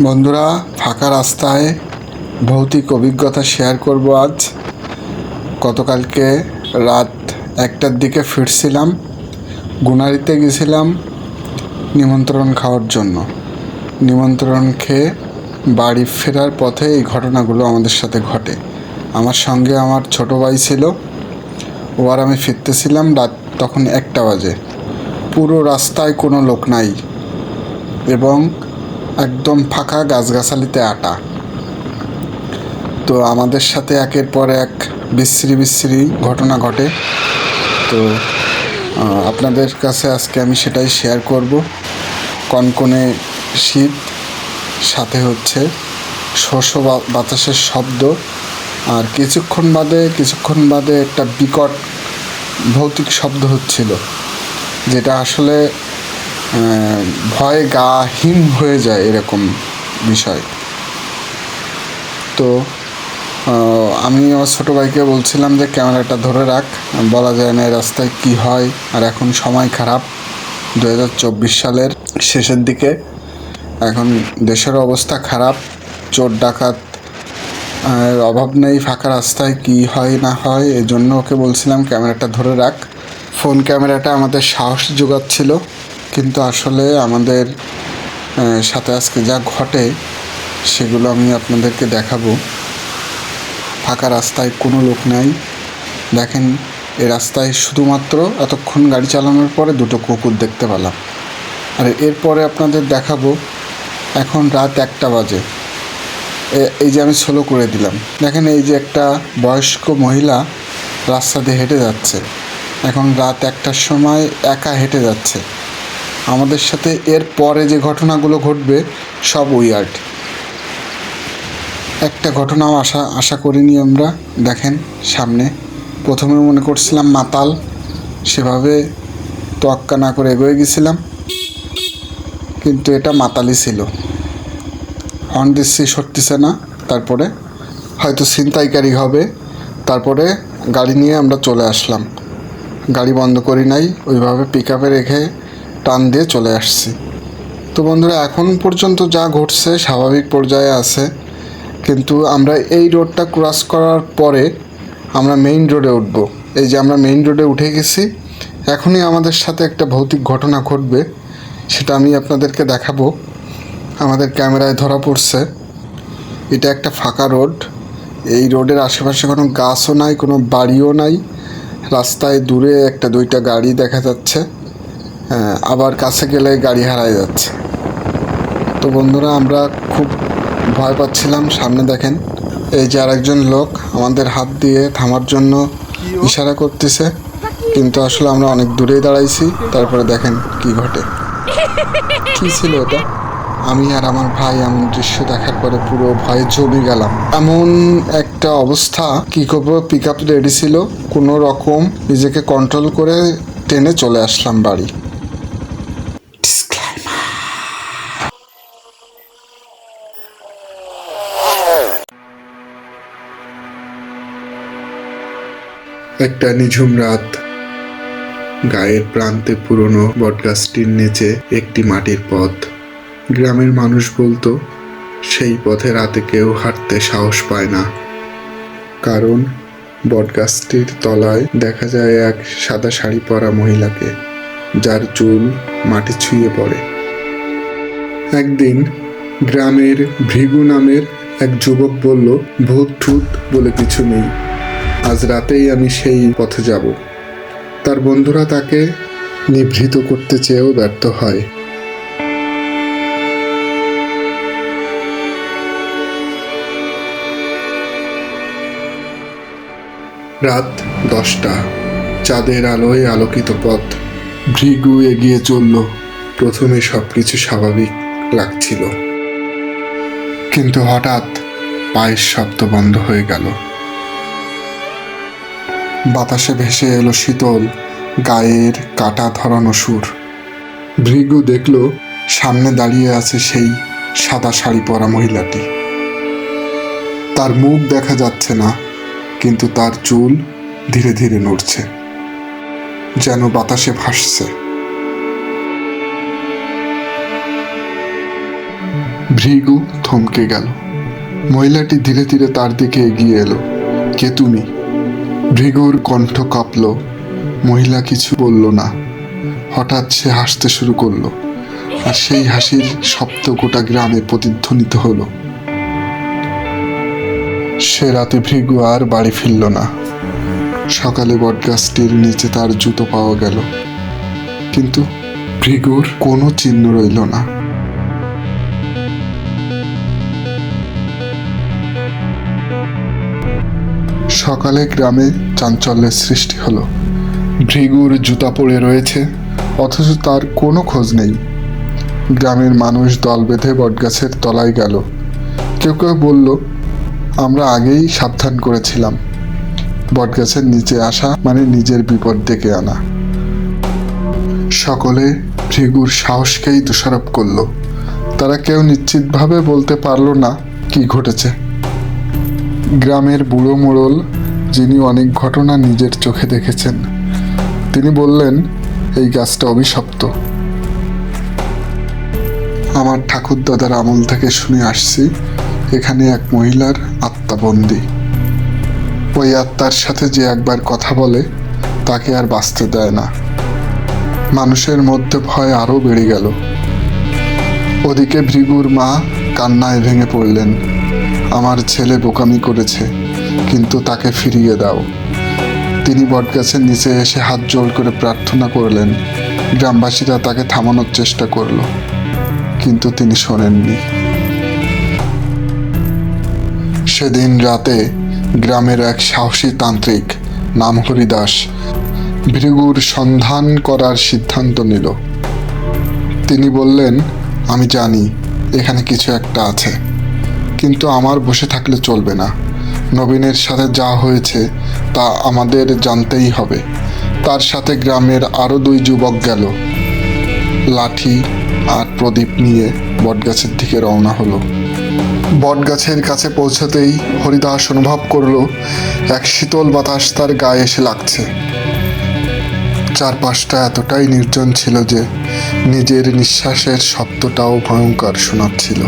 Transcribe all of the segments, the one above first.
বন্ধুরা, ফাঁকা রাস্তায় ভৌতিক অভিজ্ঞতা শেয়ার করব আজ। গতকালকে রাত 1টার দিকে ফিরছিলাম, গুনারিতে গেছিলাম নিমন্ত্রণ খাওয়ার জন্য। নিমন্ত্রণ খেয়ে বাড়ি ফেরার পথে এই ঘটনাগুলো আমাদের সাথে ঘটে। আমার সঙ্গে আমার ছোট ভাই ছিল, ও আর আমি ফিরতেছিলাম। রাত তখন 1টা বাজে। পুরো রাস্তায় কোনো লোক নাই এবং একদম ফাঁকা, গাছগাছালিতে আটা। তো আমাদের সাথে একের পর এক বিশ্রী ঘটনা ঘটে। তো আপনাদের কাছে আজকে আমি সেটাই শেয়ার করব। কনকনে শীত, সাথে হচ্ছে শস্য বাতাসের শব্দ, আর কিছুক্ষণ বাদে একটা বিকট ভৌতিক শব্দ হচ্ছিল, যেটা আসলে ভয়ে গা হিম হয়ে যায় এরকম বিষয়। তো আমি আমার ছোটো ভাইকে বলছিলাম যে ক্যামেরাটা ধরে রাখ, বলা যায় না এই রাস্তায় কী হয়। আর এখন সময় খারাপ, 2024 সালের শেষের দিকে। এখন দেশের অবস্থা খারাপ, চোর ডাকাত অভাব নেই। ফাঁকা রাস্তায় কী হয় না হয়, এজন্য ওকে বলছিলাম ক্যামেরাটা ধরে রাখ। ফোন ক্যামেরাটা আমাদের সাহস জোগাচ্ছিল, কিন্তু আসলে আমাদের সাথে আজকে যা ঘটে সেগুলো আমি আপনাদেরকে দেখাবো। ফাঁকা রাস্তায় কোনো লোক নাই। দেখেন, এই রাস্তায় শুধুমাত্র এতক্ষণ গাড়ি চালানোর পরে 2টো কুকুর দেখতে পেলাম। আর এরপরে আপনাদের দেখাবো, এখন রাত 1টা বাজে। এই যে আমি স্লো করে দিলাম, দেখেন এই যে একটা বয়স্ক মহিলা রাস্তা দিয়ে হেঁটে যাচ্ছে। এখন রাত 1টার সময় একা হেঁটে যাচ্ছে। আমাদের সাথে এর পরে যে ঘটনাগুলো ঘটবে সব উইয়ার্ড। একটা ঘটনাও আশা করিনি আমরা। দেখেন সামনে, প্রথমে মনে করছিলাম মাতাল, সেভাবে তোয়াক্কা না করে এগোয়ে গেছিলাম, কিন্তু এটা মাতালই ছিল। হর্ন দিচ্ছি, সরতেছে না। তারপরে হয়তো ছিনতাইকারী হবে। তারপরে গাড়ি নিয়ে আমরা চলে আসলাম। গাড়ি বন্ধ করি নাই, ওইভাবে পিকআপে রেখে টান দিয়ে চলে আসছি। তো বন্ধুরা, এখন পর্যন্ত যা ঘটছে স্বাভাবিক পর্যায়ে আছে, কিন্তু আমরা এই রোডটা ক্রস করার পরে আমরা মেইন রোডে উঠব। এই যে আমরা মেইন রোডে উঠে গেছি, এখনই আমাদের সাথে একটা ভৌতিক ঘটনা ঘটবে, সেটা আমি আপনাদেরকে দেখাবো। আমাদের ক্যামেরায় ধরা পড়ছে। এটা একটা ফাঁকা রোড। এই রোডের আশেপাশে কোনো গাছও নাই, কোনো বাড়িও নাই। রাস্তায় দূরে 1-2টা গাড়ি দেখা যাচ্ছে, আবার কাছে গেলে গাড়ি হারায় যাচ্ছে। তো বন্ধুরা, আমরা খুব ভয় পাচ্ছিলাম। সামনে দেখেন, এই যে আরেকজন লোক আমাদের হাত দিয়ে থামার জন্য ইশারা করতেছে, কিন্তু আসলে আমরা অনেক দূরেই দাঁড়াইছি। তারপরে দেখেন কি ঘটে। কি ছিল এটা? আমি আর আমার ভাই এমন দৃশ্য দেখার পরে পুরো ভয়ে জমে গেলাম। এমন একটা অবস্থা, কি করবো, পিকআপ রেডি ছিল, কোনো রকম নিজেকে কন্ট্রোল করে টেনে চলে আসলাম বাড়ি। একটা নিঝুম রাত, গায়ের প্রান্তে পুরনো বটগাছটির নিচে একটি মাটির পথ। গ্রামের মানুষ বলতো সেই পথে রাতে কেউ হাঁটতে সাহস পায় না, কারণ বটগাছটির তলায় দেখা যায় এক সাদা শাড়ি পরা মহিলাকে, যার চুল মাটি ছুঁয়ে পড়ে। একদিন গ্রামের ভৃগু নামের এক যুবক বলল, ভূত ঠুত বলে কিছু নেই, আজ রাতেই আমি সেই পথে যাব। তার বন্ধুরা তাকে নিভৃত করতে চেয়েও ব্যর্থ হয়। রাত 10টা, চাঁদের আলোয় আলোকিত পথ। ভৃগু এগিয়ে চলল। প্রথমে সবকিছু স্বাভাবিক লাগছিল, কিন্তু হঠাৎ পায়ের শব্দ বন্ধ হয়ে গেল। বাতাসে ভেসে এলো শীতল, গায়ের কাটা ধরানো সুর। ভৃগু দেখল সামনে দাঁড়িয়ে আছে সেই সাদা শাড়ি পরা মহিলাটি। তার মুখ দেখা যাচ্ছে না, কিন্তু তার চুল ধীরে ধীরে নড়ছে, যেন বাতাসে ভাসছে। ভৃগু থমকে গেল। মহিলাটি ধীরে ধীরে তার দিকে এগিয়ে এলো। কে তুমি? ভৃগুর কণ্ঠ কাঁপল। মহিলা কিছু বলল না। হঠাৎ সে হাসতে শুরু করলো, আর সেই হাসির শব্দ গোটা গ্রামে প্রতিধ্বনিত হলো। সে রাতে ভৃগু আর বাড়ি ফিরল না। সকালে বটগাছটির নিচে তার জুতো পাওয়া গেল, কিন্তু ভৃগুর কোনো চিহ্ন রইল না। সকালে গ্রামে চাঞ্চল্যের সৃষ্টি হলো। ভৃগুর জুতা পড়ে রয়েছে, অথচ তার কোনো খোঁজ নেই। গ্রামের মানুষ দল বেঁধে বটগাছের তলায় গেল। কেউ কেউ বলল, আমরা আগেই সাবধান করেছিলাম, বটগাছের নিচে আসা মানে নিজের বিপদ ডেকে আনা। সকলে ভৃগুর সাহসকেই দোষারোপ করল। তারা কেউ নিশ্চিতভাবে বলতে পারল না কি ঘটেছে। গ্রামের বুড়ো মোড়ল, যিনি অনেক ঘটনা নিজের চোখে দেখেছেন, তিনি বললেন, এই গাছটা অভিশপ্ত। আমার ঠাকুরদাদার আমল থেকে শুনে আসছি, এখানে এক মহিলার আত্মা বন্দী। ওই আত্মার সাথে যে একবার কথা বলে তাকে আর বাঁচতে দেয় না। মানুষের মধ্যে ভয় আরও বেড়ে গেল। ওদিকে ভৃগুর মা কান্নায় ভেঙে পড়লেন। আমার ছেলে বোকামি করেছে, কিন্তু তাকে ফিরিয়ে দাও। তিনি বটগাছের নিচে এসে হাত জোড় করে প্রার্থনা করলেন। গ্রামবাসীরা তাকে থামানোর চেষ্টা করল, কিন্তু তিনি শোনেননি। সেদিন রাতে গ্রামের এক সাহসী তান্ত্রিক, নাম হরিদাস, ভৃগুর সন্ধান করার সিদ্ধান্ত নিল। তিনি বললেন, আমি জানি এখানে কিছু একটা আছে, কিন্তু আমার বসে থাকলে চলবে না। নবীনের সাথে যা হয়েছে তা আমাদের জানতেই হবে। তার সাথে গ্রামের আরও 2 যুবক গেল। লাঠি আর প্রদীপ নিয়ে বটগাছের দিকে রওনা হলো। বটগাছের কাছে পৌঁছতেই হরিদাস অনুভব করলো এক শীতল বাতাস তার গায়ে এসে লাগছে। চারপাশটা এতটাই নির্জন ছিল যে নিজের নিঃশ্বাসের শব্দটাও ভয়ঙ্কর শোনাচ্ছিল।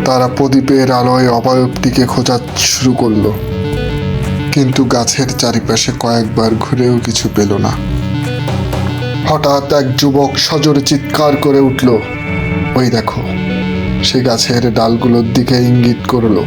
তারা প্রদীপের আলোয় অবয়বটিকে খোঁজা শুরু করলো, কিন্তু গাছের চারিপাশে কয়েকবার ঘুরেও কিছু পেল না। হঠাৎ এক যুবক সজোরে চিৎকার করে উঠল, ওই দেখো! সে গাছের ডালগুলোর দিকে ইঙ্গিত করলো।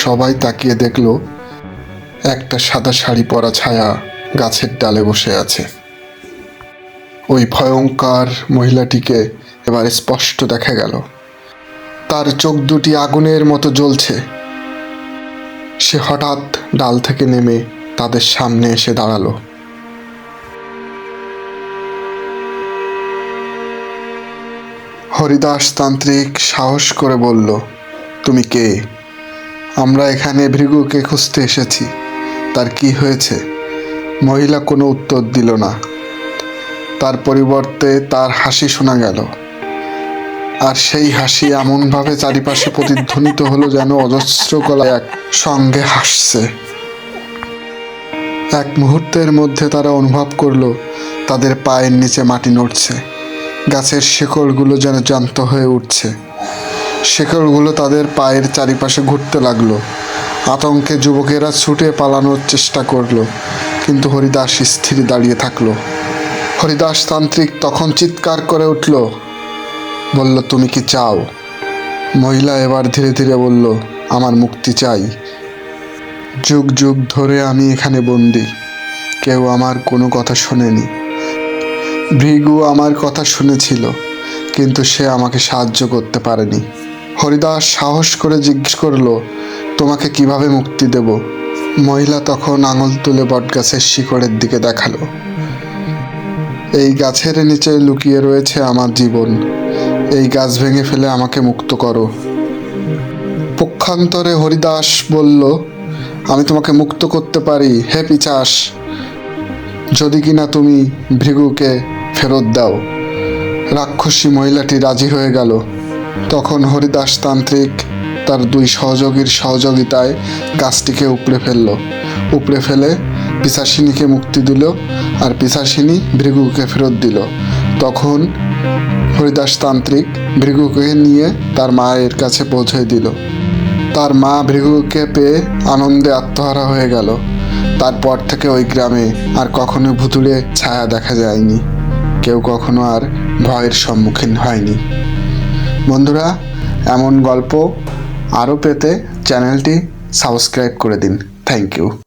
সবাই তাকিয়ে দেখল একটা সাদা শাড়ি পরা ছায়া গাছের ডালে বসে আছে। ওই ভয়ঙ্কর মহিলাটিকে এবার স্পষ্ট দেখা গেল। তার চোখ দুটি আগুনের মতো জ্বলছে। সে হঠাৎ ডাল থেকে নেমে তাদের সামনে এসে দাঁড়ালো। হরিদাস তান্ত্রিক সাহস করে বলল, তুমি কে? আমরা এখানে ভৃগুকে খুঁজতে এসেছি, তার কি হয়েছে? মহিলা কোনো উত্তর দিল না। তার পরিবর্তে তার হাসি শোনা গেল, আর সেই হাসি এমনভাবে চারিপাশে প্রতিধ্বনিত হলো যেন অজস্র গলা এক সঙ্গে হাসছে। এক মুহূর্তের মধ্যে তারা অনুভব করলো তাদের পায়ের নিচে মাটি নড়ছে। গাছের শিকড়গুলো যেন জ্যান্ত হয়ে উঠছে। শিকড়গুলো তাদের পায়ের চারিপাশে ঘুরতে লাগলো। আতঙ্কে যুবকেরা ছুটে পালানোর চেষ্টা করলো, কিন্তু হরিদাস স্থির দাঁড়িয়ে থাকলো। হরিদাস তান্ত্রিক তখন চিৎকার করে উঠল, বলল, তুমি কি চাও? মহিলা এবার ধীরে ধীরে বলল, আমার মুক্তি চাই। যুগ যুগ ধরে আমি এখানে বন্দি, কেউ আমার কোনো কথা শোনেনি। ভৃগু আমার কথা শুনেছিল, কিন্তু সে আমাকে সাহায্য করতে পারেনি। হরিদাস সাহস করে জিজ্ঞেস করলো, তোমাকে কিভাবে মুক্তি দেব? মহিলা তখন আঙুল তুলে বটগাছের শিকড়ের দিকে দেখালো। এই গাছের নিচে লুকিয়ে রয়েছে আমার জীবন। এই গাছ ভেঙে ফেলে আমাকে মুক্ত করো। পক্ষান্তরে হরিদাস বলল, আমি তোমাকে মুক্ত করতে পারি, হে পিশাচ, যদি কিনা তুমি ভৃগুকে ফেরত দাও। রাক্ষসী মহিলাটি রাজি হয়ে গেল। তখন হরিদাস তান্ত্রিক তার 2 সহযোগীর সহযোগিতায় গাছটিকে উপড়ে ফেলে পিশাচিনীকে মুক্তি দিল, আর পিশাচিনী ভৃগুকে ফেরত দিল। তখন হরিদাস তান্ত্রিক ভৃগুকে নিয়ে তার মায়ের কাছে পৌঁছে দিল। তার মা ভৃগুকে পেয়ে আনন্দে আত্মহারা হয়ে গেল। তারপর থেকে ওই গ্রামে আর কখনো ভুতুড়ে ছায়া দেখা যায়নি, কেউ কখনো আর ভয়ের সম্মুখীন হয়নি। বন্ধুরা, এমন গল্প আরও পেতে চ্যানেলটি সাবস্ক্রাইব করে দিন। Thank you.